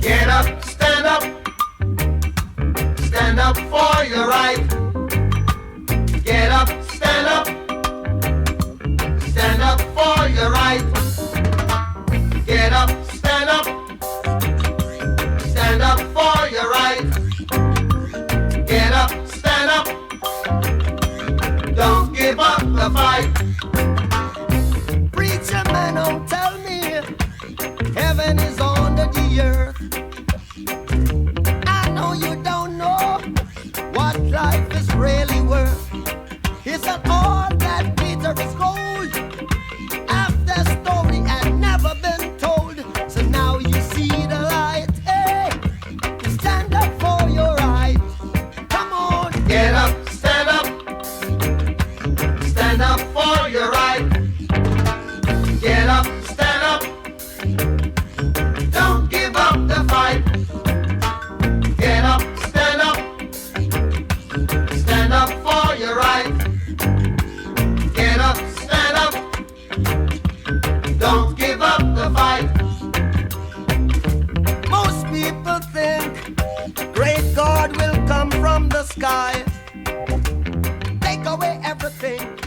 Get up, stand up for your right. Get up, stand up for your right. Get up, stand up for your right. Get up, stand up, don't give up the fight. Preacher man, don't tell me heaven is under the earth. I know you don't know what life is really worth. Is that all that Peter is gold? After story had never been told, so now you see the light. Hey, stand up for your right. Come on, Get up, stand up for your right. Get up, stand up, don't give up the fight. Get up, stand up for your right. Get up, stand up, don't give up the fight. most people think great God will come from the sky, take away everything.